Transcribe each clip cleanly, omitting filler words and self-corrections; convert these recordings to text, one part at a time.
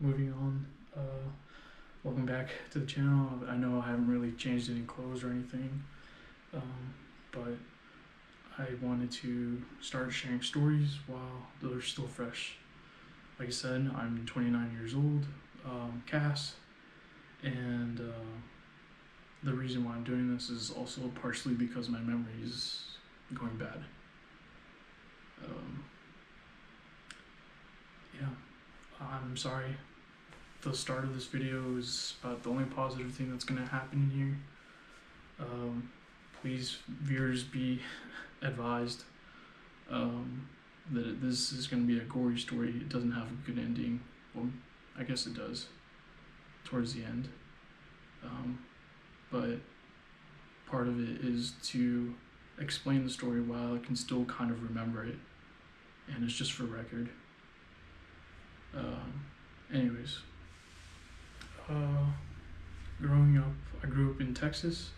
moving on. Welcome back to the channel. I know I haven't really changed any clothes or anything, but I wanted to start sharing stories while they're still fresh. Like I said, I'm 29 years old, Cass, and the reason why I'm doing this is also partially because my memory is going bad. Yeah, I'm sorry. The start of this video is about the only positive thing that's going to happen here. Please, viewers, be advised that this is going to be a gory story. It doesn't have a good ending. Well, I guess it does towards the end. But part of it is to explain the story while I can still kind of remember it. And it's just for record. Anyways. Growing up, I grew up in Texas.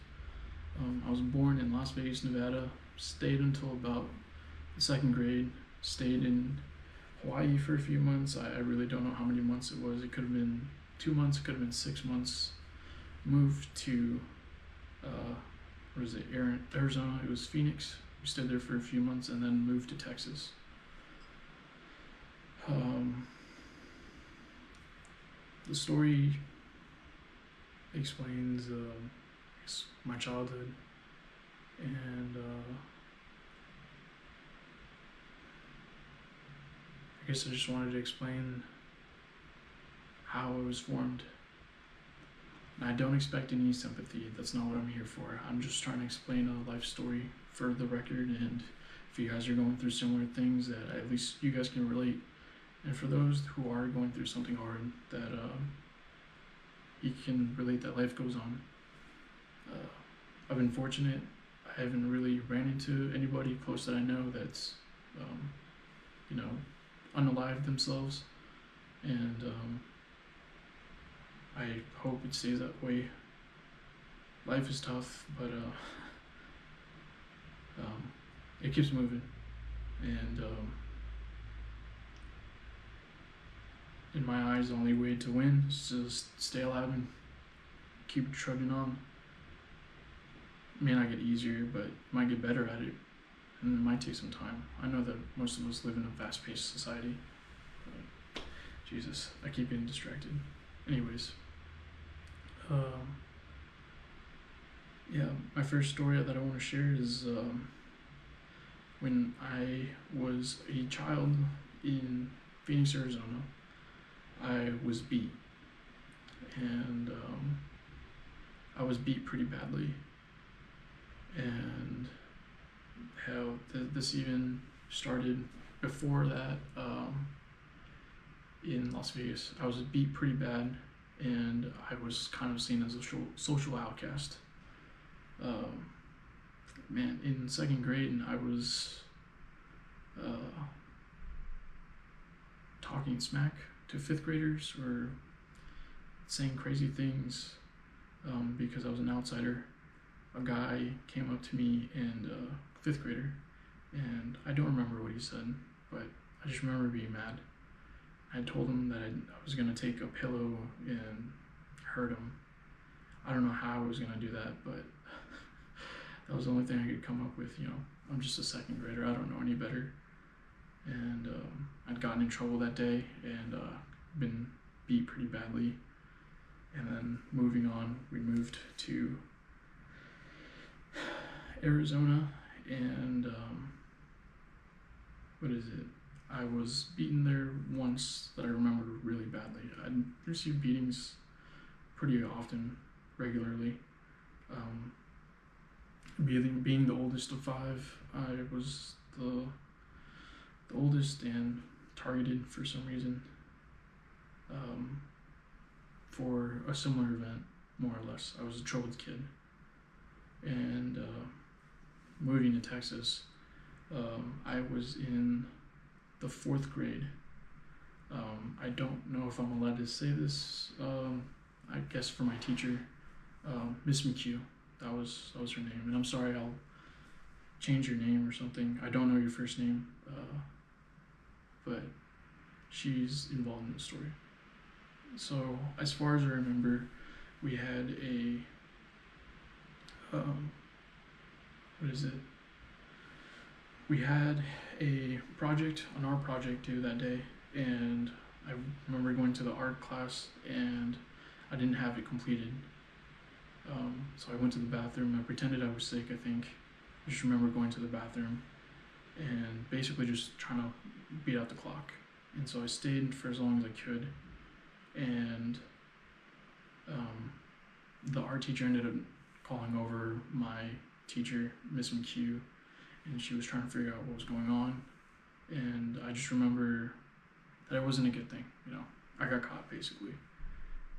I was born in Las Vegas, Nevada. Stayed until about the second grade. Stayed in Hawaii for a few months. I really don't know how many months it was. It could have been 2 months, it could have been 6 months. Moved to, Arizona. It was Phoenix. We stayed there for a few months and then moved to Texas. The story explains my childhood, and I guess I just wanted to explain how I was formed. And I don't expect any sympathy. That's not what I'm here for. I'm just trying to explain a life story for the record, and if you guys are going through similar things, that at least you guys can relate. And for those who are going through something hard, that you can relate that life goes on. I've been fortunate. I haven't really ran into anybody close that I know that's, unalived themselves. And I hope it stays that way. Life is tough, but it keeps moving. And in my eyes, the only way to win is to stay alive and keep trudging on. It may not get easier, but might get better at it, and it might take some time. I know that most of us live in a fast-paced society. But Jesus, I keep getting distracted. Anyways, my first story that I want to share is when I was a child in Phoenix, Arizona. I was beat, and I was beat pretty badly. And how this even started before that, in Las Vegas. I was beat pretty bad, and I was kind of seen as a social outcast. In second grade, I was talking smack to fifth graders, or saying crazy things because I was an outsider. A guy came up to me, and fifth grader, and I don't remember what he said, but I just remember being mad. I told him that I was gonna take a pillow and hurt him. I don't know how I was gonna do that, but that was the only thing I could come up with. I'm just a second grader. I don't know any better. And I'd gotten in trouble that day, and been beat pretty badly. And then moving on, we moved to Arizona, and I was beaten there once that I remember really badly. I'd received beatings pretty often, regularly. Being the oldest of 5, I was the oldest and targeted for some reason, for a similar event, more or less. I was a troubled kid. And moving to Texas, I was in the 4th grade. I don't know if I'm allowed to say this. I guess for my teacher, Miss McHugh. That was her name. And I'm sorry, I'll change your name or something. I don't know your first name, but she's involved in the story. So as far as I remember, we had a what is it? We had a project on our project due that day, and I remember going to the art class and I didn't have it completed. So I went to the bathroom. I pretended I was sick, I think. I just remember going to the bathroom and basically just trying to beat out the clock. And so I stayed for as long as I could. And the art teacher ended up calling over my teacher, Miss McHugh, and she was trying to figure out what was going on. And I just remember that it wasn't a good thing, you know. I got caught basically.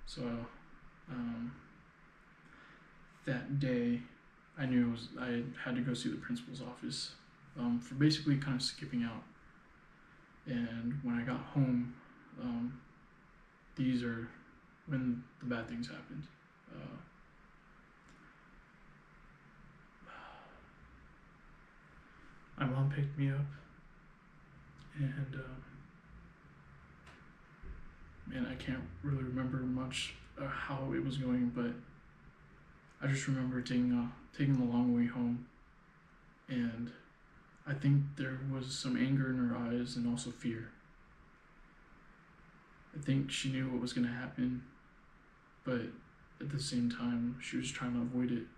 So that day, I knew I had to go see the principal's office for basically kind of skipping out. And when I got home, these are when the bad things happened. My mom picked me up, and man, I can't really remember much how it was going, but I just remember taking the long way home, and I think there was some anger in her eyes and also fear. I think she knew what was going to happen, but at the same time, she was trying to avoid it.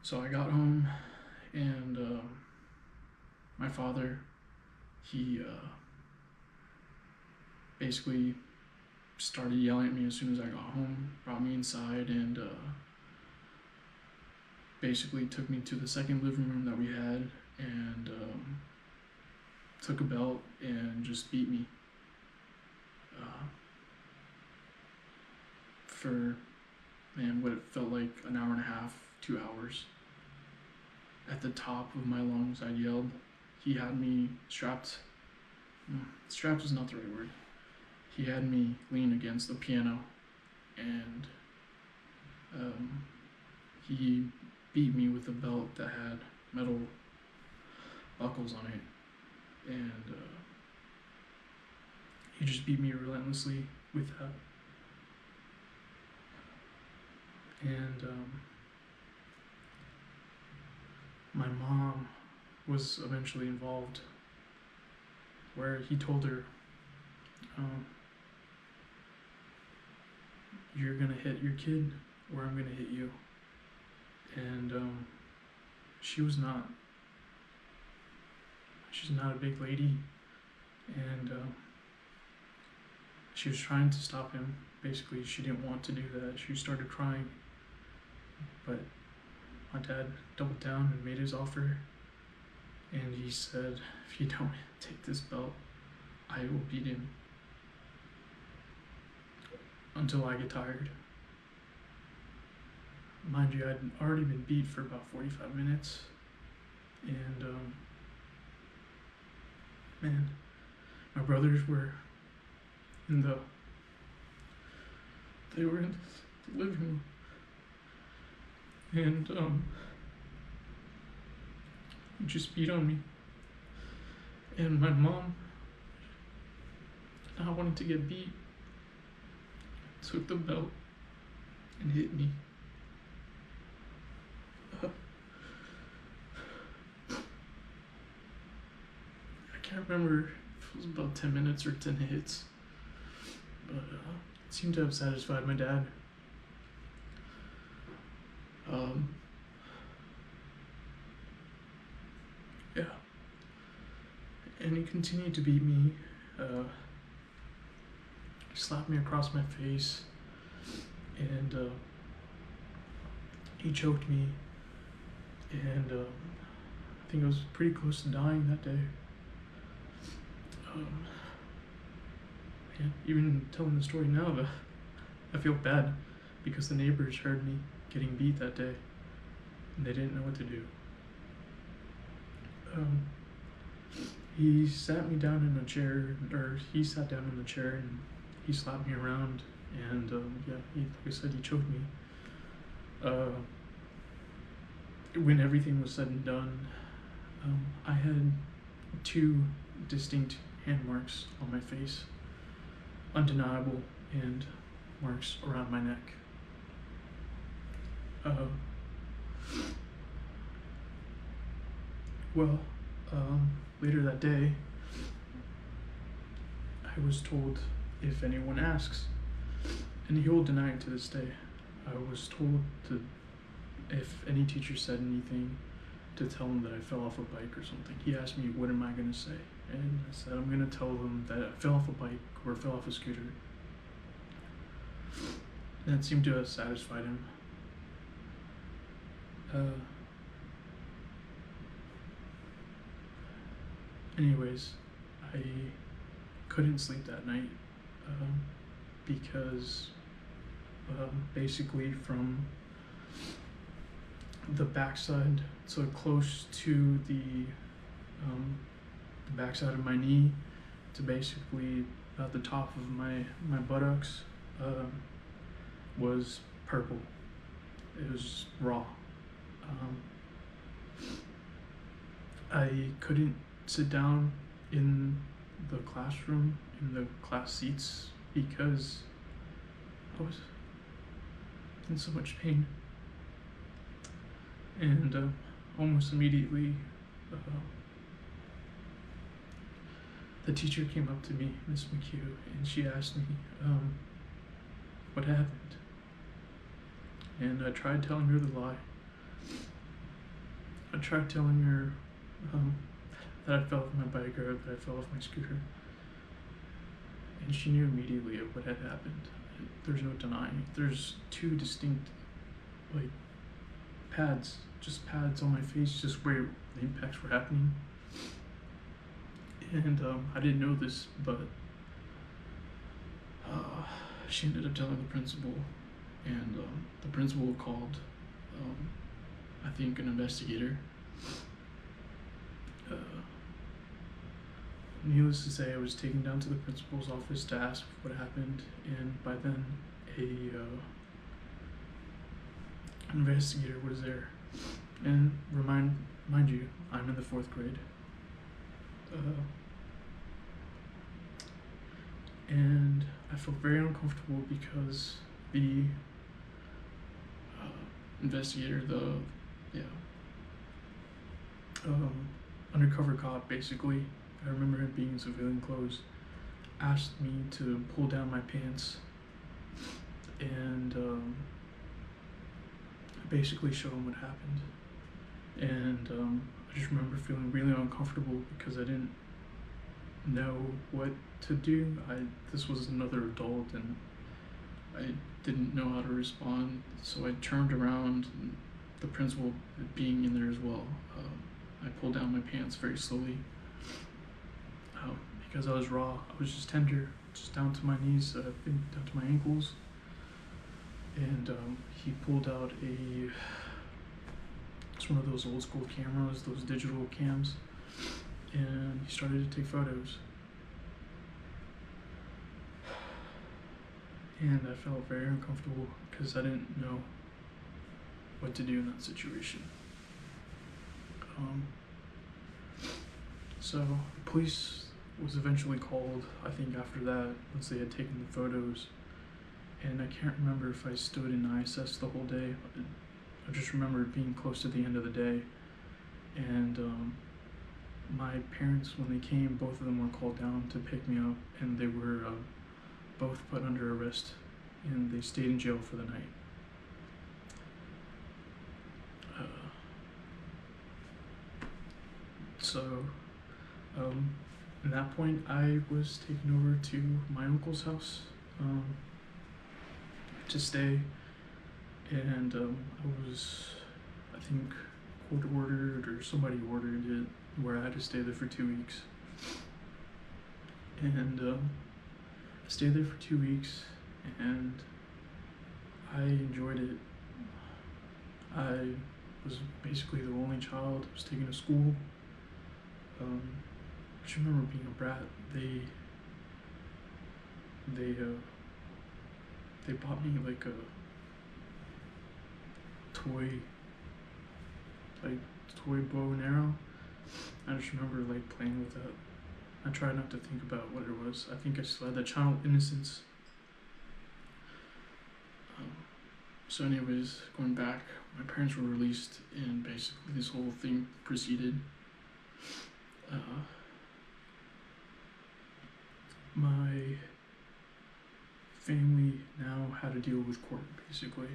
So I got home, and my father, he basically started yelling at me as soon as I got home, brought me inside, and basically took me to the second living room that we had, and took a belt and just beat me for, man, what it felt like an hour and a half, 2 hours. At the top of my lungs, I yelled. He had me strapped. Strapped is not the right word. He had me lean against the piano, and he beat me with a belt that had metal buckles on it, and he just beat me relentlessly with that. And my mom was eventually involved, where he told her, you're gonna hit your kid or I'm gonna hit you. And she's not a big lady, and she was trying to stop him. Basically, she didn't want to do that. She started crying, but my dad doubled down and made his offer, and he said, if you don't take this belt, I will beat him until I get tired. Mind you, I'd already been beat for about 45 minutes, and man, my brothers were in the living room, and he just beat on me. And my mom, not wanting to get beat, took the belt and hit me. I can't remember if it was about 10 minutes or 10 hits, but it seemed to have satisfied my dad. Yeah. And he continued to beat me. He slapped me across my face, and he choked me, and I think I was pretty close to dying that day. Even telling the story now, I feel bad because the neighbors heard me getting beat that day, and they didn't know what to do. He sat me down in a chair, or he sat down in the chair, and he slapped me around, and like I said, he choked me. When everything was said and done, I had two distinct hand marks on my face, undeniable, and marks around my neck. Uh, well, later that day, I was told if anyone asks, and he will deny it to this day. I was told to, if any teacher said anything, to tell him that I fell off a bike or something. He asked me, what am I going to say? And I said, I'm going to tell them that I fell off a bike or fell off a scooter. And that seemed to have satisfied him. Anyways, I couldn't sleep that night because basically from the backside, so close to the backside of my knee to basically about the top of my buttocks was purple. It was raw. I couldn't sit down in the classroom, in the class seats, because I was in so much pain. And almost immediately, the teacher came up to me, Miss McHugh, and she asked me what happened. And I tried telling her the lie. I tried telling her that I fell off my bike or that I fell off my scooter. And she knew immediately what had happened. There's no denying. There's two distinct, like, pads, just pads on my face, just where the impacts were happening. And I didn't know this, but she ended up telling the principal, and the principal called, I think, an investigator. Needless to say, I was taken down to the principal's office to ask what happened, and by then, an investigator was there. And mind you, I'm in the 4th grade. And I felt very uncomfortable because the investigator, undercover cop, basically, I remember him being in civilian clothes, asked me to pull down my pants and basically show him what happened. And I just remember feeling really uncomfortable because I didn't know what to do. This was another adult, and I didn't know how to respond, so I turned around, and the principal being in there as well. I pulled down my pants very slowly because I was raw. I was just tender, just down to my knees, down to my ankles. And he pulled out it's one of those old school cameras, those digital cams, and he started to take photos. And I felt very uncomfortable because I didn't know what to do in that situation. So police was eventually called, I think, after that, once they had taken the photos. And I can't remember if I stood in ISS the whole day. I just remember it being close to the end of the day. And my parents, when they came, both of them were called down to pick me up, and they were both put under arrest, and they stayed in jail for the night. So, at that point, I was taken over to my uncle's house to stay, and I was, I think, court ordered, or somebody ordered it, where I had to stay there for 2 weeks. And I stayed there for 2 weeks, and I enjoyed it. I was basically the only child. I was taken to school. I just remember being a brat. They bought me like a toy bow and arrow, I just remember like playing with that. I tried not to think about what it was. I think I still had that child innocence. Um, so, anyways, going back, my parents were released, and basically this whole thing proceeded. Uh, my family now had to deal with court, basically.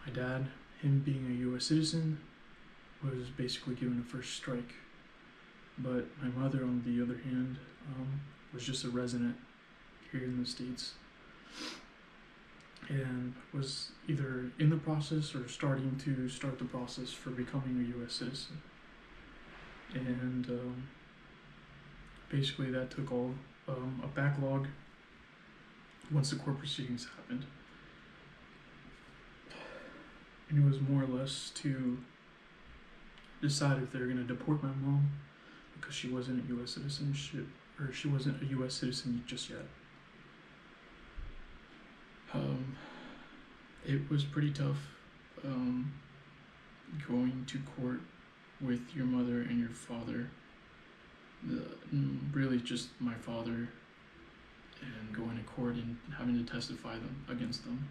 My dad, him being a U.S. citizen, was basically given a first strike. But my mother, on the other hand, was just a resident here in the States and was either in the process or starting to start the process for becoming a U.S. citizen. And basically that took all a backlog once the court proceedings happened. And it was more or less to decide if they were going to deport my mom because she wasn't a U.S. citizenship, or she wasn't a U.S. citizen just yet. It was pretty tough going to court with your mother and your father. Really just my father, and going to court and having to testify against them.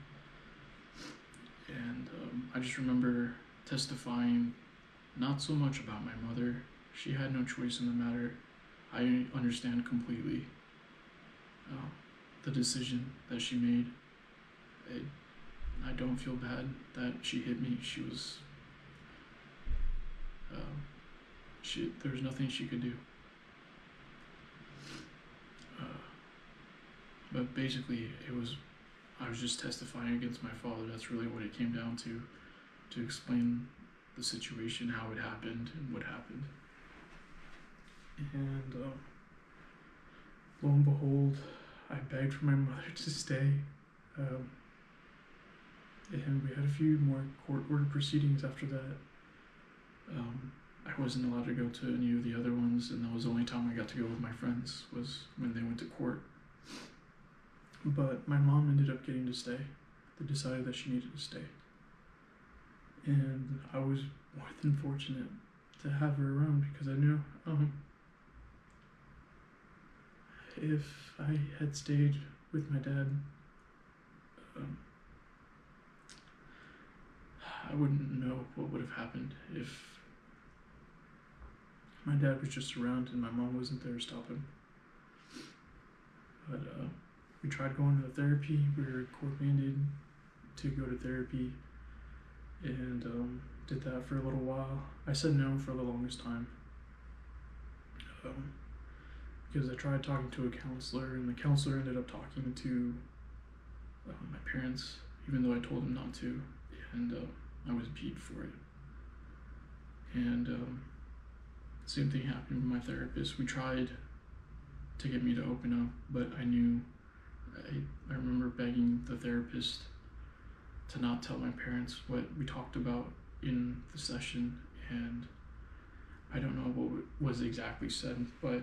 And I just remember testifying not so much about my mother. She had no choice in the matter. I understand completely the decision that she made. I don't feel bad that she hit me. She was, there was nothing she could do. But basically, I was just testifying against my father. That's really what it came down to explain the situation, how it happened, and what happened. And lo and behold, I begged for my mother to stay. And we had a few more court order proceedings after that. I wasn't allowed to go to any of the other ones, and that was the only time I got to go with my friends, was when they went to court. But my mom ended up getting to stay. They decided that she needed to stay. And I was more than fortunate to have her around, because I knew if I had stayed with my dad, I wouldn't know what would have happened if my dad was just around and my mom wasn't there to stop him. But we tried going to therapy. We were court mandated to go to therapy, and did that for a little while. I said no for the longest time, because I tried talking to a counselor, and the counselor ended up talking to my parents, even though I told him not to, and I was beat for it. And same thing happened with my therapist. We tried to get me to open up, but I remember begging the therapist to not tell my parents what we talked about in the session, and I don't know what was exactly said, but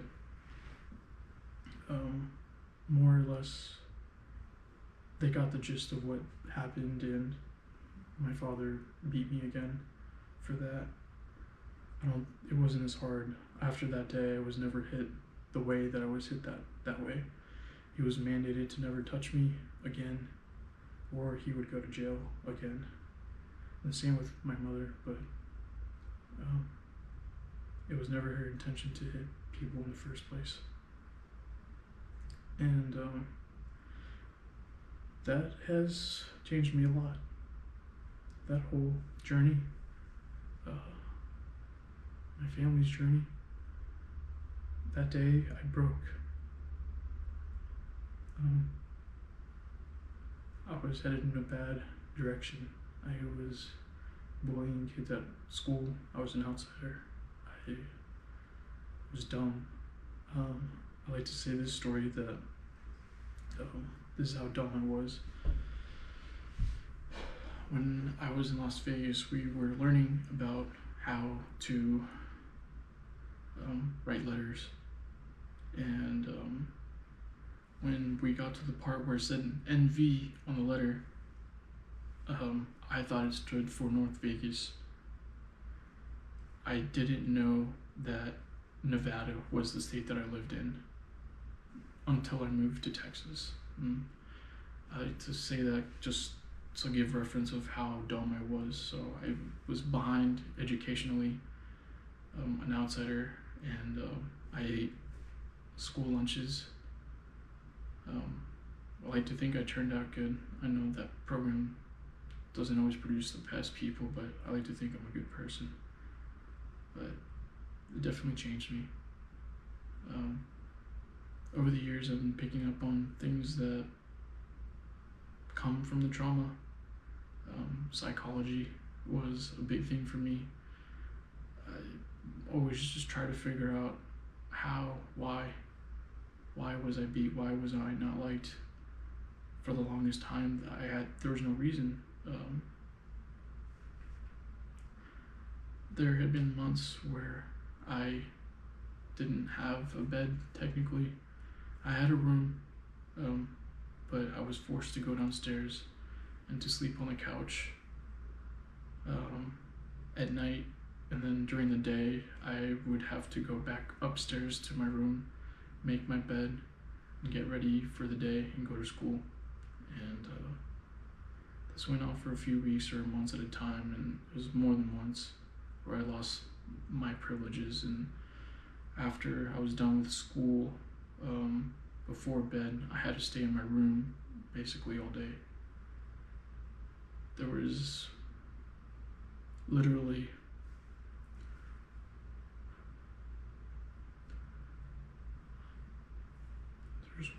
more or less they got the gist of what happened, and my father beat me again for that. It wasn't as hard. After that day, I was never hit the way that I was hit that way. He was mandated to never touch me again, or he would go to jail again. And the same with my mother, but it was never her intention to hit people in the first place. And that has changed me a lot. That whole journey, my family's journey, that day I broke. I was headed in a bad direction. I was bullying kids at school. I was an outsider. I was dumb. I like to say this story that this is how dumb I was. When I was in Las Vegas, we were learning about how to write letters, and when we got to the part where it said NV on the letter, I thought it stood for North Vegas. I didn't know that Nevada was the state that I lived in until I moved to Texas. I like to say that just to give reference of how dumb I was. So I was behind educationally, an outsider, and I ate school lunches. I like to think I turned out good. I know that program doesn't always produce the best people, but I like to think I'm a good person. But it definitely changed me. Over the years, I've been picking up on things that come from the trauma. Psychology was a big thing for me. I always just try to figure out how, why was I beat? Why was I not liked? For the longest time, there was no reason. There had been months where I didn't have a bed, technically. I had a room, but I was forced to go downstairs and to sleep on the couch at night, and then during the day I would have to go back upstairs to my room, make my bed, and get ready for the day and go to school. And this went on for a few weeks or months at a time, and it was more than once where I lost my privileges. And after I was done with school, before bed, I had to stay in my room basically all day. There was literally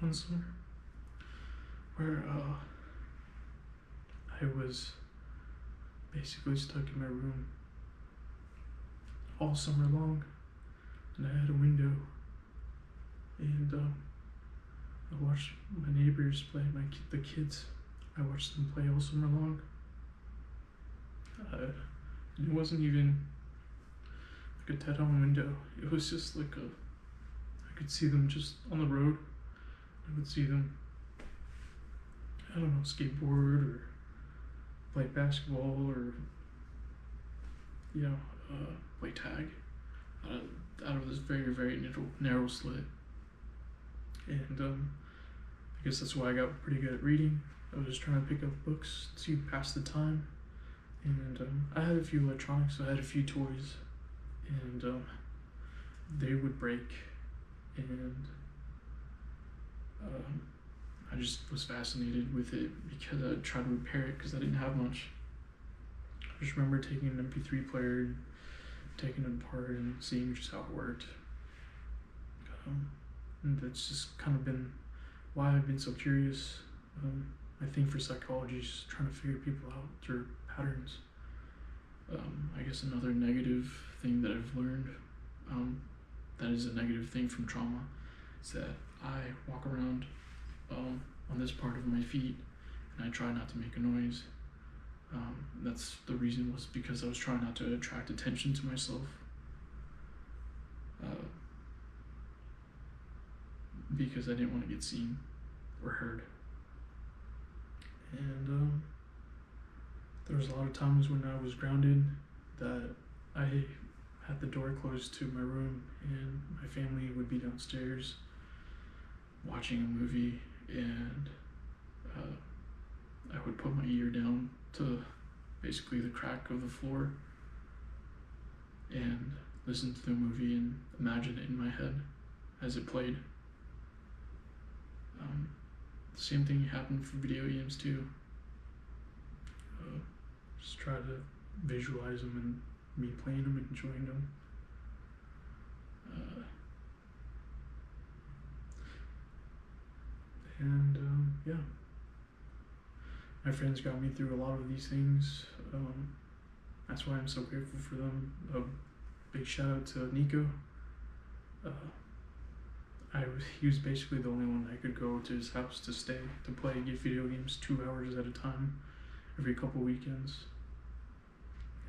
one summer where I was basically stuck in my room all summer long, and I had a window, and I watched my neighbors play, the kids. I watched them play all summer long. It wasn't even like a dead-on window. It was just like I could see them just on the road. I would see them, I don't know, skateboard or play basketball or, play tag out of this very, very narrow slit. And I guess that's why I got pretty good at reading. I was just trying to pick up books to pass the time. And I had a few electronics, so I had a few toys, and they would break, and I just was fascinated with it because I tried to repair it because I didn't have much. I just remember taking an MP3 player and taking it apart and seeing just how it worked. And that's just kind of been why I've been so curious. I think for psychology, just trying to figure people out through patterns. I guess another negative thing that I've learned, that is a negative thing from trauma, is that I walk around on this part of my feet and I try not to make a noise. That's the reason was because I was trying not to attract attention to myself. Because I didn't want to get seen or heard. And there was a lot of times when I was grounded that I had the door closed to my room and my family would be downstairs watching a movie, and I would put my ear down to basically the crack of the floor and listen to the movie and imagine it in my head as it played. The same thing happened for video games too. Just try to visualize them and me playing them and enjoying them. Yeah, my friends got me through a lot of these things. That's why I'm so grateful for them. A big shout out to Nico. He was basically the only one I could go to his house to stay, to play, get video games 2 hours at a time, every couple weekends.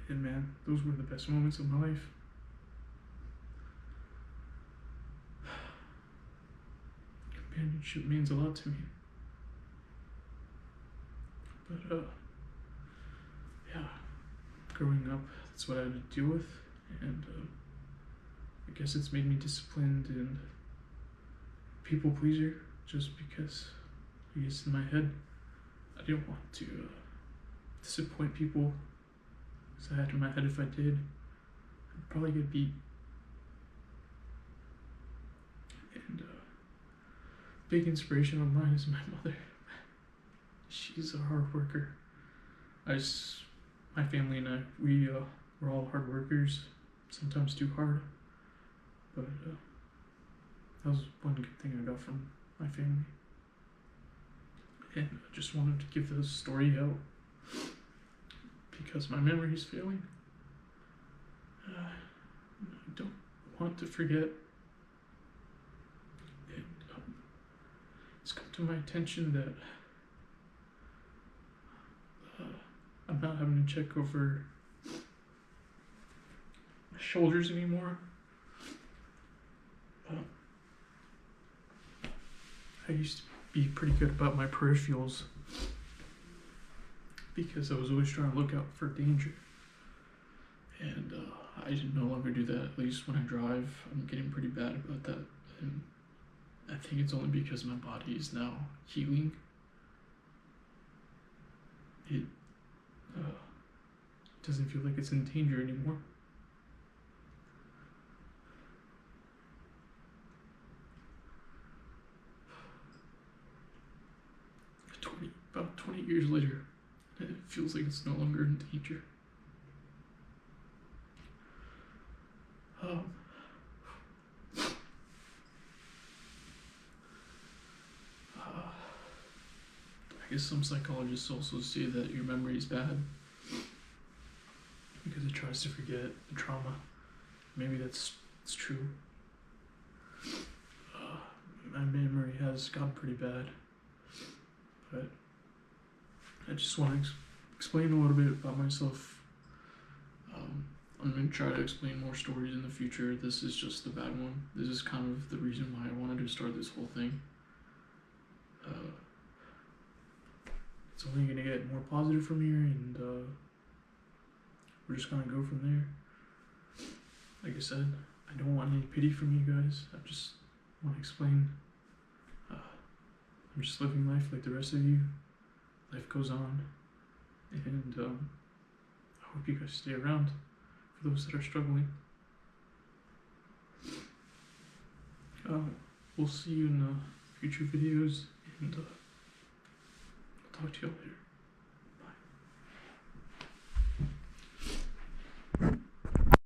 And man, those were the best moments of my life. Companionship means a lot to me. But yeah, growing up, that's what I had to deal with, and I guess it's made me disciplined and people pleaser just because I guess in my head I didn't want to disappoint people, because I had in my head if I did, I'd probably get beat. And big inspiration of mine is my mother. She's a hard worker. My family and I, we're all hard workers, sometimes too hard, but that was one good thing I got from my family. And I just wanted to give this story out because my memory is failing. I don't want to forget. And it's come to my attention that I'm not having to check over my shoulders anymore. I used to be pretty good about my peripherals because I was always trying to look out for danger. And I no longer do that, at least when I drive. I'm getting pretty bad about that. And I think it's only because my body is now healing. It doesn't feel like it's in danger anymore. About 20 years later, it feels like it's no longer in danger. I guess some psychologists also say that your memory is bad because it tries to forget the trauma. Maybe that's true. My memory has gotten pretty bad, but I just want to explain a little bit about myself. I'm going to try to explain more stories in the future. This is just the bad one. This is kind of the reason why I wanted to start this whole thing. It's only going to get more positive from here, and we're just going to go from there. Like I said, I don't want any pity from you guys. I just want to explain. I'm just living life like the rest of you. Life goes on, and I hope you guys stay around for those that are struggling. We'll see you in future videos, and I'll talk to you all later.